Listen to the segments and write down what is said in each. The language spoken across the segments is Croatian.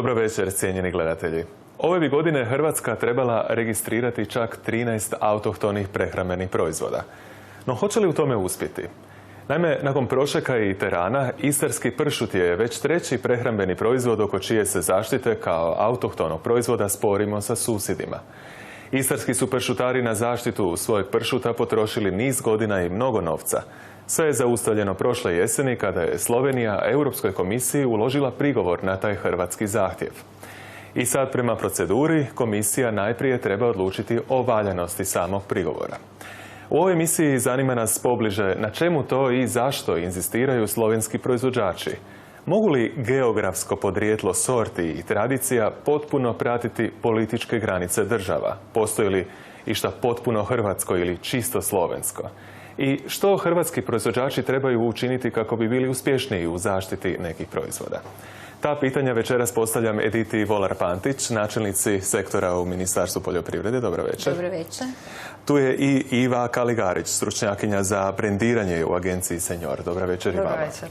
Dobro večer, cijenjeni gledatelji. Ove bi godine Hrvatska trebala registrirati čak 13 autohtonih prehrambenih proizvoda. No hoće li u tome uspjeti? Naime, nakon prošeka i terana, istarski pršut je već treći prehrambeni proizvod oko čije se zaštite kao autohtonog proizvoda sporimo sa susjedima. Istarski su pršutari na zaštitu svojeg pršuta potrošili niz godina i mnogo novca. Sve je zaustavljeno prošle jeseni kada je Slovenija Europskoj komisiji uložila prigovor na taj hrvatski zahtjev. I sad prema proceduri komisija najprije treba odlučiti o valjanosti samog prigovora. U ovoj emisiji zanima nas pobliže na čemu to i zašto inzistiraju slovenski proizvođači. Mogu li geografsko podrijetlo sorti i tradicija potpuno pratiti političke granice država? Postoji li išta potpuno hrvatsko ili čisto slovensko? I što hrvatski proizvođači trebaju učiniti kako bi bili uspješniji u zaštiti nekih proizvoda? Ta pitanja večeras postavljam Editi Volar-Pantić, načelnici sektora u Ministarstvu poljoprivrede. Dobro večer. Dobro večer. Tu je i Iva Kaligarić, stručnjakinja za brendiranje u agenciji Senior. Dobro večer i vama. Dobro večer.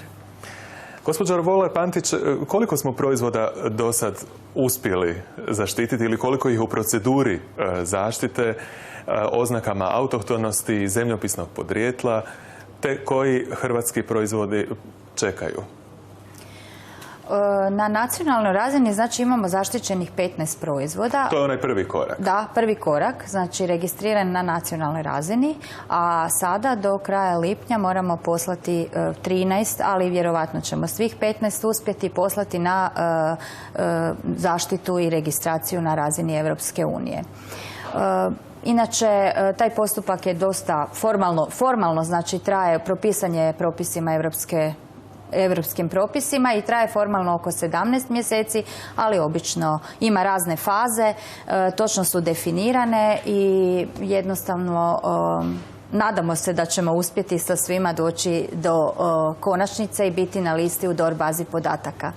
Gospođo Volar-Pantić, koliko smo proizvoda do sad uspjeli zaštititi ili koliko ih u proceduri zaštite oznakama autohtonosti i zemljopisnog podrijetla, te koji hrvatski proizvodi čekaju? Na nacionalnoj razini znači imamo zaštićenih 15 proizvoda. To je onaj prvi korak. Da, prvi korak, znači registriran na nacionalnoj razini, a sada do kraja lipnja moramo poslati 13, ali vjerovatno ćemo svih 15 uspjeti poslati na zaštitu i registraciju na razini Europske unije. Inače, taj postupak je dosta formalno znači traje, propisan je propisima europskim propisima i traje formalno oko 17 mjeseci, ali obično ima razne faze, točno su definirane i jednostavno nadamo se da ćemo uspjeti sa svima doći do konačnice i biti na listi u DOR bazi podataka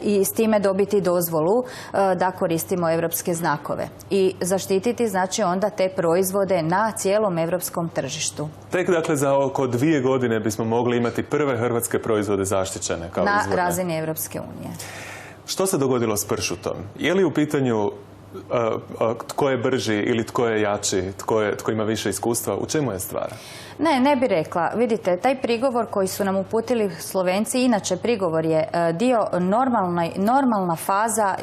i s time dobiti dozvolu da koristimo europske znakove i zaštititi znači onda te proizvode na cijelom europskom tržištu. Tek dakle za oko 2 godine bismo mogli imati prve hrvatske proizvode zaštićene kao izvorne. Na razini Europske unije. Što se dogodilo s pršutom? Je li u pitanju tko je brži ili tko je jači, tko ima više iskustva? U čemu je stvar? Ne bi rekla. Vidite, taj prigovor koji su nam uputili Slovenci, inače prigovor je dio normalna faza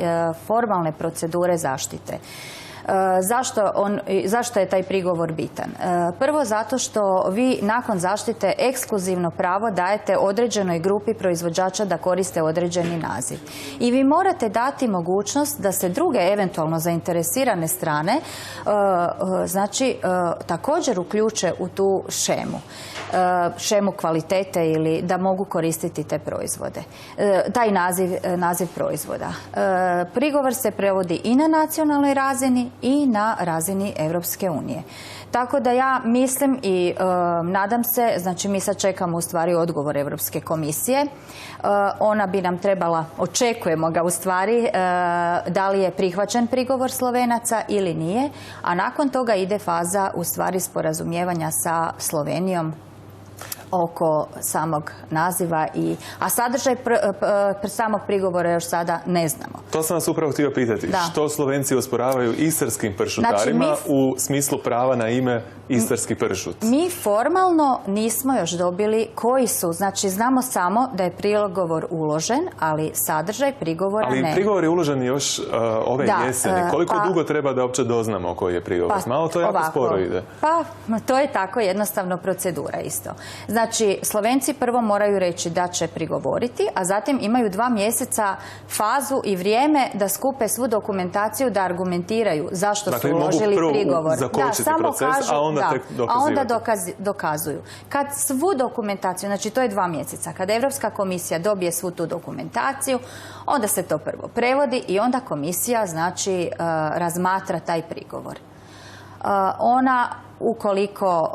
formalne procedure zaštite. Zašto je taj prigovor bitan? Prvo zato što vi nakon zaštite ekskluzivno pravo dajete određenoj grupi proizvođača da koriste određeni naziv. I vi morate dati mogućnost da se druge eventualno zainteresirane strane znači također uključe u tu šemu kvalitete ili da mogu koristiti te proizvode. Taj naziv proizvoda. Prigovor se prevodi i na nacionalnoj razini i na razini Europske unije. Tako da ja mislim i nadam se, znači mi sad čekamo u stvari odgovor Europske komisije. Ona bi nam trebala, očekujemo ga u stvari, da li je prihvaćen prigovor Slovenaca ili nije, a nakon toga ide faza u stvari sporazumijevanja sa Slovenijom oko samog naziva, a sadržaj samog prigovora još sada ne znamo. To sam vas upravo htio pitati. Da. Što Slovenci osporavaju istarskim pršutarima u smislu prava na ime istarski pršut? Mi formalno nismo još dobili koji su. Znači, znamo samo da je prigovor uložen, ali sadržaj prigovora ne. Ali prigovor je uložen još ove jeseni. Koliko dugo treba da uopće doznamo koji je prigovor? Malo to jako sporo ide. Pa, to je tako jednostavno procedura isto. Znači, Slovenci prvo moraju reći da će prigovoriti, a zatim imaju 2 mjeseca fazu i vrijeme da skupe svu dokumentaciju, da argumentiraju zašto su uložili prigovor. Zakočiti proces, a onda tek dokazivati. A onda dokazuju. Kad svu dokumentaciju, znači to je 2 mjeseca, kad Europska komisija dobije svu tu dokumentaciju, onda se to prvo prevodi i onda komisija znači razmatra taj prigovor. Ona, ukoliko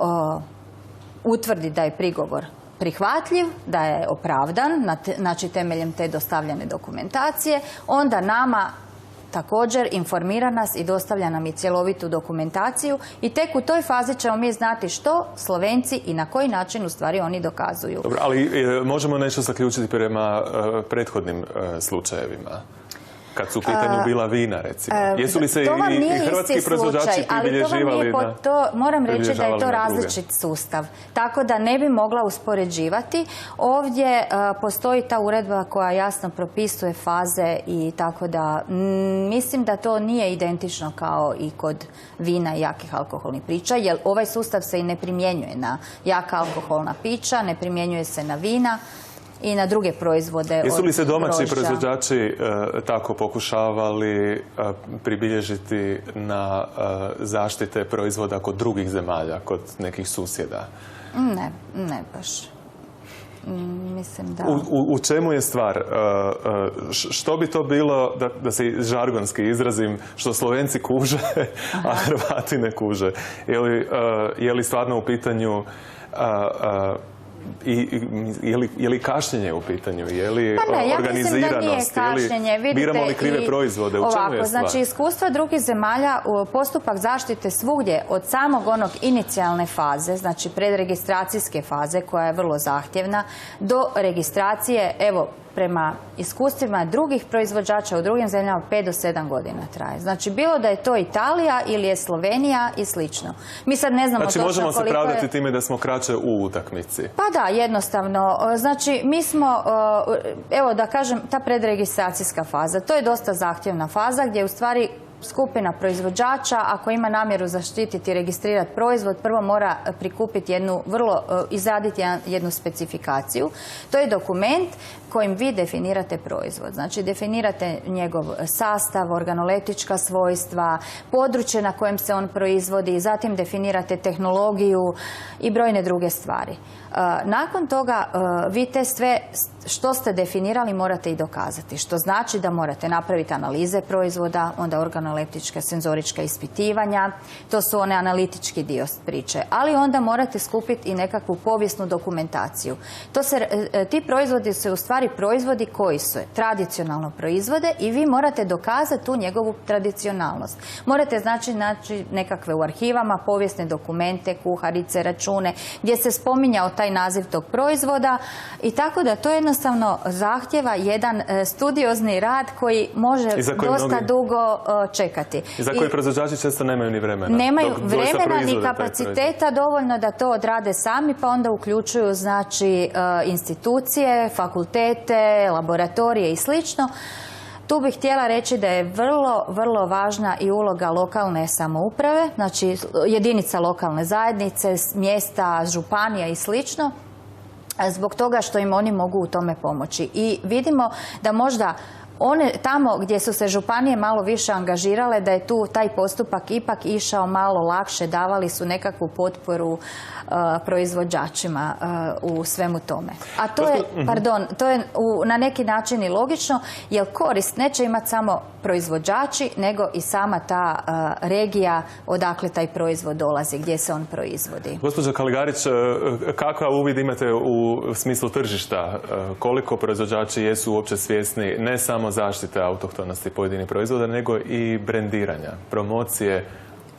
utvrdi da je prigovor prihvatljiv, da je opravdan, znači temeljem te dostavljene dokumentacije, onda nama također informira nas i dostavlja nam i cjelovitu dokumentaciju i tek u toj fazi ćemo mi znati što Slovenci i na koji način u stvari oni dokazuju. Dobro, ali možemo nešto zaključiti prema prethodnim slučajevima? Kad su u pitanju bila vina, recimo. Jesu li se i hrvatski proizvođači pribilježivali? Moram reći da je to različit sustav. Tako da ne bi mogla uspoređivati. Ovdje postoji ta uredba koja jasno propisuje faze i tako da mislim da to nije identično kao i kod vina i jakih alkoholnih pića, jer ovaj sustav se i ne primjenjuje na jaka alkoholna pića, ne primjenjuje se na vina i na druge proizvode. Jesu li se domaći proizvođači tako pokušavali pribilježiti na zaštite proizvoda kod drugih zemalja, kod nekih susjeda? Ne baš. Mislim da... U čemu je stvar? Što bi to bilo, da se žargonski izrazim, što Slovenci kuže, a Hrvati ne kuže? Je li stvarno u pitanju... Je li kašnjenje u pitanju? Je li organiziranost? Biramo li krive proizvode? U čemu je stvar? Znači, iskustva drugih zemalja, postupak zaštite svugdje od samog onog inicijalne faze, znači predregistracijske faze koja je vrlo zahtjevna, do registracije, evo, prema iskustvima drugih proizvođača u drugim zemljama 5 do 7 godina traje. Znači, bilo da je to Italija ili je Slovenija i slično. Mi sad ne znamo točno koliko je... Znači, možemo se pravdati time da smo kraće u utakmici. Pa da, jednostavno. Znači, mi smo, evo da kažem, ta predregistracijska faza, to je dosta zahtjevna faza gdje u stvari skupina proizvođača, ako ima namjeru zaštititi i registrirati proizvod, prvo mora prikupiti izraditi jednu specifikaciju. To je dokument kojim vi definirate proizvod. Znači, definirate njegov sastav, organoleptička svojstva, područje na kojem se on proizvodi, zatim definirate tehnologiju i brojne druge stvari. Nakon toga vi te sve što ste definirali morate i dokazati, što znači da morate napraviti analize proizvoda, onda organoleptička, senzorička ispitivanja, to su one analitički dio priče, ali onda morate skupiti i nekakvu povijesnu dokumentaciju. Ti proizvodi su u stvari proizvodi koji su tradicionalno proizvode i vi morate dokazati tu njegovu tradicionalnost. Morate znači nekakve u arhivama, povijesne dokumente, kuharice, račune, gdje se spominjao taj naziv tog proizvoda i tako da to jednostavno zahtjeva jedan studiozni rad koji može dosta dugo čekati. I za koji proizvođači često nemaju ni vremena. Nemaju vremena ni kapaciteta dovoljno da to odrade sami, pa onda uključuju znači institucije, fakultete, laboratorije i slično. Tu bih htjela reći da je vrlo važna i uloga lokalne samouprave, znači jedinica lokalne zajednice, mjesta, županija i slično, zbog toga što im oni mogu u tome pomoći. I vidimo da možda tamo gdje su se županije malo više angažirale, da je tu taj postupak ipak išao malo lakše, davali su nekakvu potporu proizvođačima u svemu tome. A to je na neki način i logično, jer korist neće imati samo proizvođači, nego i sama ta regija odakle taj proizvod dolazi, gdje se on proizvodi. Gospođo Kaligarić, kakav uvid imate u smislu tržišta? Koliko proizvođači jesu uopće svjesni ne samo zaštite autohtonosti pojedinih proizvoda, nego i brendiranja, promocije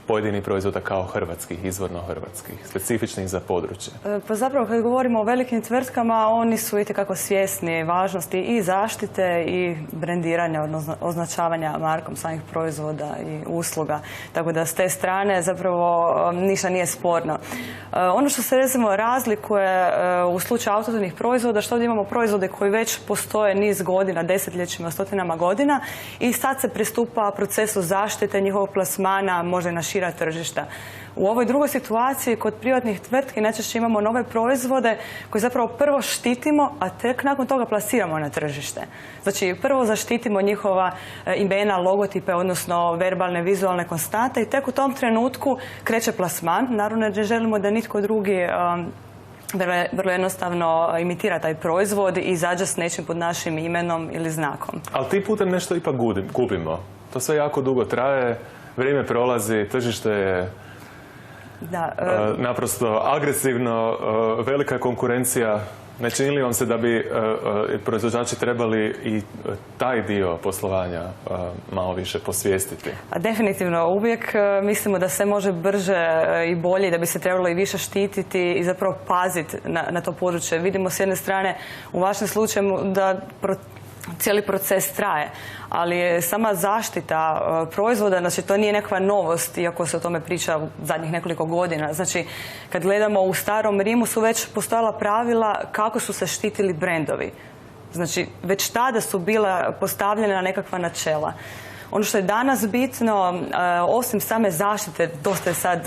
pojedinih proizvoda kao hrvatskih, izvorno hrvatskih, specifičnih za područje? Pa zapravo kad govorimo o velikim tvrtkama, oni su itekako svjesni važnosti i zaštite i brendiranja, odnosno označavanja markom samih proizvoda i usluga. Tako da s te strane zapravo ništa nije sporno. Ono što se recimo razlikuje u slučaju autohtonih proizvoda, što ovdje imamo proizvode koji već postoje niz godina, desetljećima, stotinama godina i sad se pristupa procesu zaštite njihovog plasmana, možda i na šira tržišta. U ovoj drugoj situaciji kod privatnih tvrtki najčešće imamo nove proizvode koje zapravo prvo štitimo, a tek nakon toga plasiramo na tržište. Znači prvo zaštitimo njihova imena, logotipe, odnosno verbalne, vizualne konstante i tek u tom trenutku kreće plasman. Naravno ne želimo da nitko drugi vrlo jednostavno imitira taj proizvod i izađe s nečim pod našim imenom ili znakom. Ali ti putem nešto ipak gubimo. To sve jako dugo traje, vrijeme prolazi, tržište je naprosto agresivno, velika konkurencija. Ne čini li vam se da bi proizvođači trebali i taj dio poslovanja malo više posvijestiti? Definitivno, uvijek mislimo da se može brže i bolje, da bi se trebalo i više štititi i zapravo paziti na to područje. Vidimo s jedne strane u vašem slučaju da cijeli proces traje, ali je sama zaštita proizvoda, znači to nije nekakva novost, iako se o tome priča u zadnjih nekoliko godina. Znači, kad gledamo u starom Rimu su već postojala pravila kako su se štitili brendovi. Znači, već tada su bila postavljena nekakva načela. Ono što je danas bitno, osim same zaštite, dosta je sad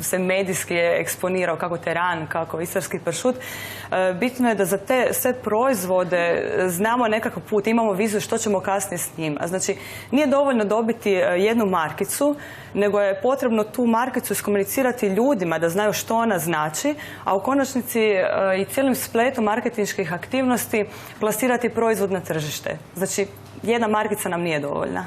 se medijski eksponirao kako teran, kako istarski pršut, bitno je da za te sve proizvode znamo nekakav put, imamo viziju što ćemo kasnije s njima. Znači, nije dovoljno dobiti jednu markicu, nego je potrebno tu markicu iskomunicirati ljudima da znaju što ona znači, a u konačnici i cijelim spletom marketinških aktivnosti plasirati proizvod na tržište. Znači, jedna markica nam nije dovoljna.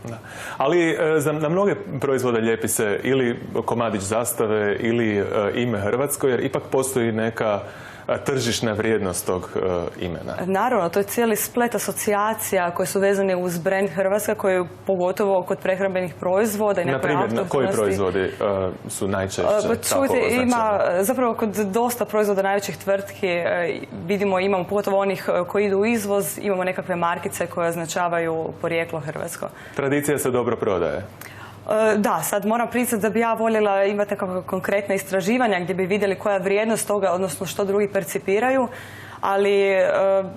Da. Ali na mnoge proizvode lijepi se ili komadić zastave ili ime Hrvatsko, jer ipak postoji neka tržišna vrijednost tog imena. Naravno, to je cijeli splet asocijacija koje su vezane uz brand Hrvatska, koji pogotovo kod prehrambenih proizvoda i nekoj autohtonosti. Na primjer, koji proizvodi su najčešće tako označeni? Ima, zapravo kod dosta proizvoda najvećih tvrtki imamo pogotovo onih koji idu u izvoz, imamo nekakve markice koje označavaju porijeklo hrvatsko. Tradicija se dobro prodaje. Da, sad moram priznati da bi ja voljela imati nekakva konkretna istraživanja gdje bi vidjeli koja je vrijednost toga, odnosno što drugi percipiraju, ali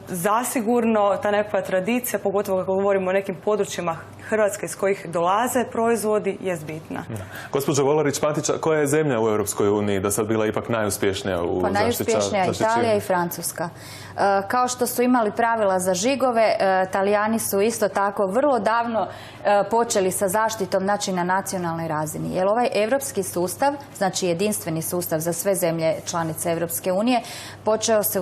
zasigurno ta nekakva tradicija, pogotovo kako govorimo o nekim područjima Hrvatske iz kojih dolaze proizvodi, je bitna. Gospođo Volarić-Matić, koja je zemlja u Europskoj uniji do sad bila ipak najuspješnija u zaštićavanju? Najuspješnija Italija i Francuska. Kao što su imali pravila za žigove, Talijani su isto tako vrlo davno počeli sa zaštitom, znači na nacionalnoj razini. Jer ovaj europski sustav, znači jedinstveni sustav za sve zemlje članice Europske unije, počeo se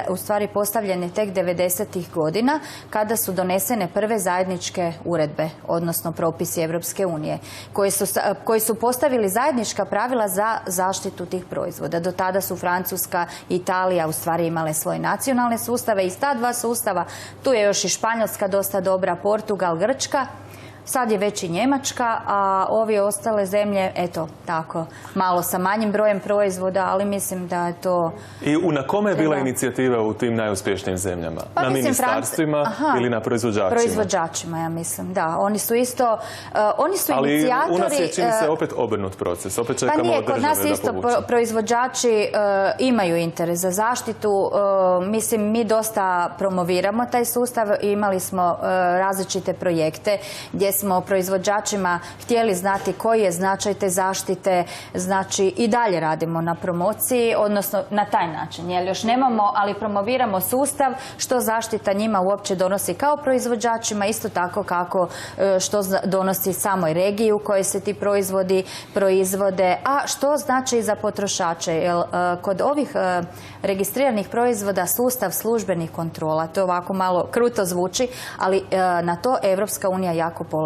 u stvari postavljen je tek 90-ih godina, kada su donesene prve zajedničke uredbe, odnosno propisi Europske unije, koji su postavili zajednička pravila za zaštitu tih proizvoda. Do tada su Francuska i Italija u stvari imale svoje nacionalne sustave. Iz ta dva sustava, tu je još i Španjolska dosta dobra, Portugal, Grčka, sad je već i Njemačka, a ove ostale zemlje, eto, tako, malo sa manjim brojem proizvoda, ali mislim da je to... I na kome je bila inicijativa u tim najuspješnijim zemljama? Na ministarstvima ili na proizvođačima? Proizvođačima, ja mislim, da. Oni su isto, oni su inicijatori... Ali u nas je, čini se, opet obrnut proces. Opet čekamo od države da povuče. Kod nas isto proizvođači imaju interes za zaštitu. Mislim, mi dosta promoviramo taj sustav. Imali smo različite projekte gdje smo proizvođačima htjeli znati koji je značaj te zaštite, znači i dalje radimo na promociji, odnosno na taj način, jer još nemamo, ali promoviramo sustav, što zaštita njima uopće donosi kao proizvođačima, isto tako kako što donosi samoj regiji u kojoj se ti proizvodi proizvode, a što znači i za potrošače, jer kod ovih registriranih proizvoda sustav službenih kontrola, to ovako malo kruto zvuči, ali na to Europska unija jako polaže,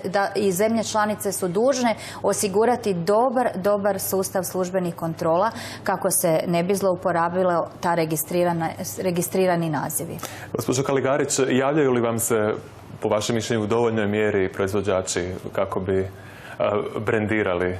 da i zemlje članice su dužne osigurati dobar sustav službenih kontrola kako se ne bi zlouporabilo ta registrirani nazivi. Gospođo Kaligarić, javljaju li vam se po vašem mišljenju u dovoljnoj mjeri proizvođači kako bi brendirali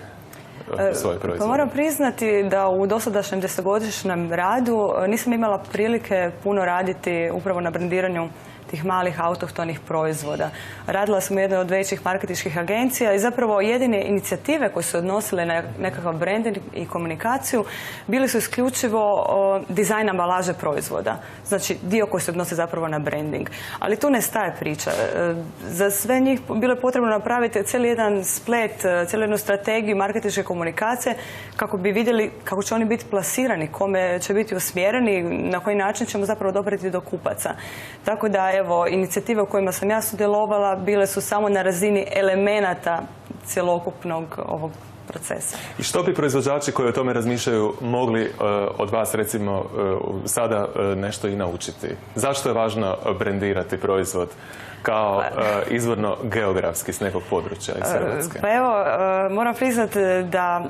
svoje proizvode? Pa moram priznati da u dosadašnjem 10-godišnjem radu nisam imala prilike puno raditi upravo na brendiranju tih malih autohtonih proizvoda. Radila sam u jednoj od većih marketinških agencija i zapravo jedine inicijative koje su odnosile na nekakav branding i komunikaciju bili su isključivo dizajn ambalaže proizvoda. Znači dio koji se odnosi zapravo na branding. Ali tu ne staje priča. Za sve njih bilo je potrebno napraviti cijeli jedan splet, cijelu jednu strategiju marketinške komunikacije kako bi vidjeli kako će oni biti plasirani, kome će biti usmjereni, na koji način ćemo zapravo dopreti do kupaca. Tako da evo, inicijative u kojima sam ja sudjelovala bile su samo na razini elemenata cjelokupnog ovog procesa. I što bi proizvođači koji o tome razmišljaju mogli od vas, recimo, sada nešto i naučiti? Zašto je važno brendirati proizvod kao izvorno geografski s nekog područja iz Hrvatske? Pa evo, moram priznati da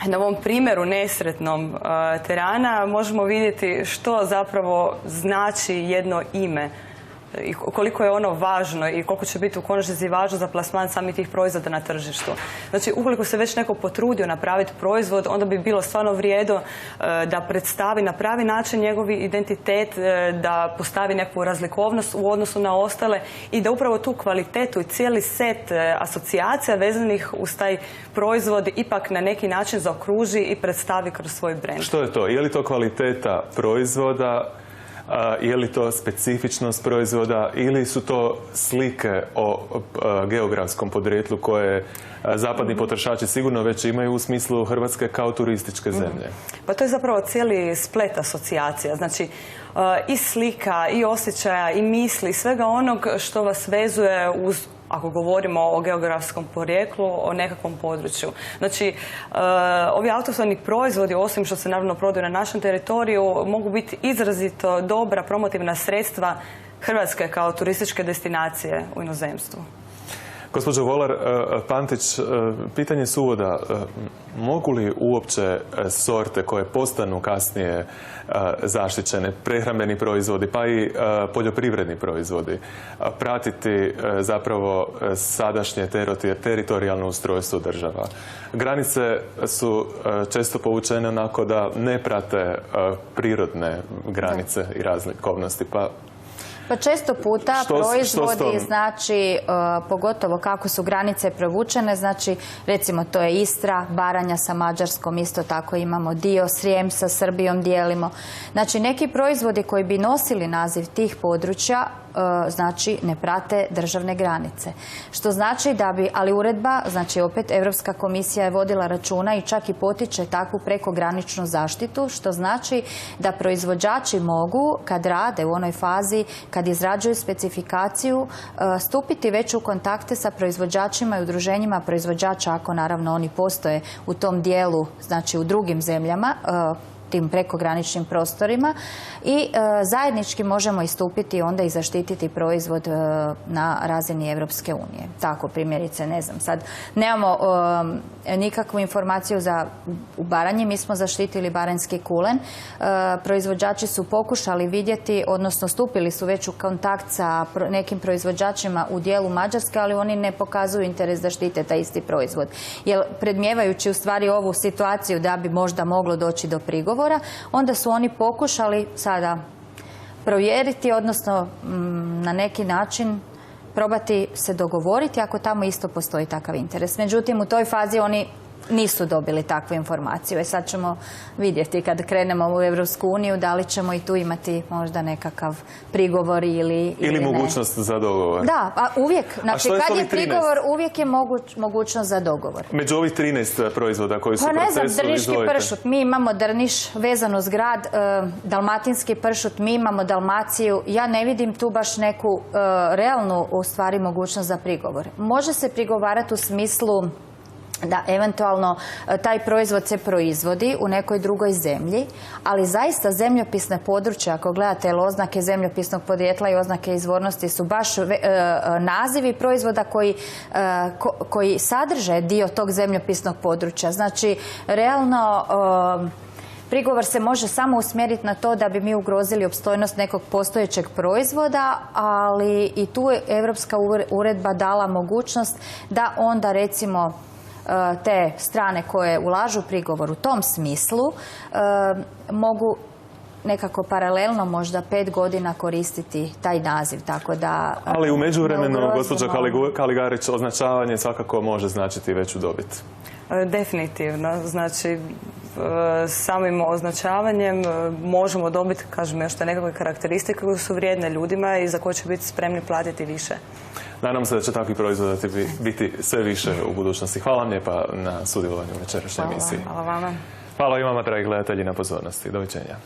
na ovom primjeru nesretnom terana možemo vidjeti što zapravo znači jedno ime i koliko je ono važno i koliko će biti u konačnici važno za plasman samih tih proizvoda na tržištu. Znači, ukoliko se već neko potrudio napraviti proizvod, onda bi bilo stvarno vrijedo da predstavi na pravi način njegovi identitet, da postavi neku razlikovnost u odnosu na ostale i da upravo tu kvalitetu i cijeli set asocijacija vezanih uz taj proizvod ipak na neki način zaokruži i predstavi kroz svoj brend. Što je to? Je li to kvaliteta proizvoda? Je li to specifičnost proizvoda ili su to slike o geografskom podrijetlu koje zapadni potrošači sigurno već imaju u smislu Hrvatske kao turističke zemlje? Pa to je zapravo cijeli splet asocijacija. Znači, i slika, i osjećaja, i misli, svega onog što vas vezuje uz, ako govorimo o geografskom porijeklu, o nekakvom području. Znači, ovi autohtoni proizvodi, osim što se naravno prodaju na našem teritoriju, mogu biti izrazito dobra promotivna sredstva Hrvatske kao turističke destinacije u inozemstvu. Gospođo Volar-Pantić, pitanje s uvoda, mogu li uopće sorte koje postanu kasnije zaštićene, prehrambeni proizvodi pa i poljoprivredni proizvodi, pratiti zapravo sadašnje teritorijalno ustrojstvo država? Granice su često povučene onako da ne prate prirodne granice i razlikovnosti, Pa često puta proizvodi, znači, pogotovo kako su granice provučene, znači, recimo to je Istra, Baranja sa Mađarskom, isto tako imamo dio, Srijem sa Srbijom dijelimo. Znači, neki proizvodi koji bi nosili naziv tih područja, znači, ne prate državne granice. Što znači da bi, ali uredba, znači, opet Europska komisija je vodila računa i čak i potiče takvu prekograničnu zaštitu, što znači da proizvođači mogu, kad rade u onoj fazi, kad izrađuju specifikaciju, stupiti već u kontakte sa proizvođačima i udruženjima proizvođača, ako naravno oni postoje u tom dijelu, znači u drugim zemljama, tim prekograničnim prostorima i zajednički možemo istupiti onda i zaštititi proizvod na razini Europske unije. Tako, primjerice, ne znam, sad nemamo nikakvu informaciju u Baranji, mi smo zaštitili baranjski kulen. Proizvođači su pokušali vidjeti, odnosno stupili su već u kontakt sa nekim proizvođačima u dijelu Mađarske, ali oni ne pokazuju interes da štite taj isti proizvod. Jer predmjevajući u stvari ovu situaciju da bi možda moglo doći do prigovora, onda su oni pokušali sada provjeriti, odnosno na neki način probati se dogovoriti ako tamo isto postoji takav interes. Međutim, u toj fazi oni nisu dobili takvu informaciju. Sad ćemo vidjeti kad krenemo u Europsku uniju da li ćemo i tu imati možda nekakav prigovor ili ne. Mogućnost za dogovor. Da, a uvijek. Znači, kad je prigovor, uvijek je mogućnost za dogovor. Među ovih 13 proizvoda koji su u procesu, pa ne znam, drniški pršut. Mi imamo Drniš vezan uz grad, dalmatinski pršut, mi imamo Dalmaciju. Ja ne vidim tu baš neku realnu, u stvari, mogućnost za prigovor. Može se prigovarati u smislu da eventualno taj proizvod se proizvodi u nekoj drugoj zemlji, ali zaista zemljopisne područje, ako gledate oznake zemljopisnog podrijetla i oznake izvornosti, su baš nazivi proizvoda koji sadrže dio tog zemljopisnog područja. Znači, realno prigovor se može samo usmjeriti na to da bi mi ugrozili opstojnost nekog postojećeg proizvoda, ali i tu je Europska uredba dala mogućnost da onda, recimo, te strane koje ulažu prigovor u tom smislu mogu nekako paralelno možda 5 godina koristiti taj naziv, tako da... Ali u međuvremenu, gospođo Kaligarić, označavanje svakako može značiti veću dobit. Definitivno. Znači, samim označavanjem možemo dobiti, kažem, još nekakve karakteristike koje su vrijedne ljudima i za koje će biti spremni platiti više. Nadam se da će takvi proizvodi biti sve više u budućnosti. Hvala vam lijepa na sudjelovanju u večerašnjoj emisiji. Hvala vama. Hvala i vama, dragi gledatelji, na pozornosti. Doviđenja.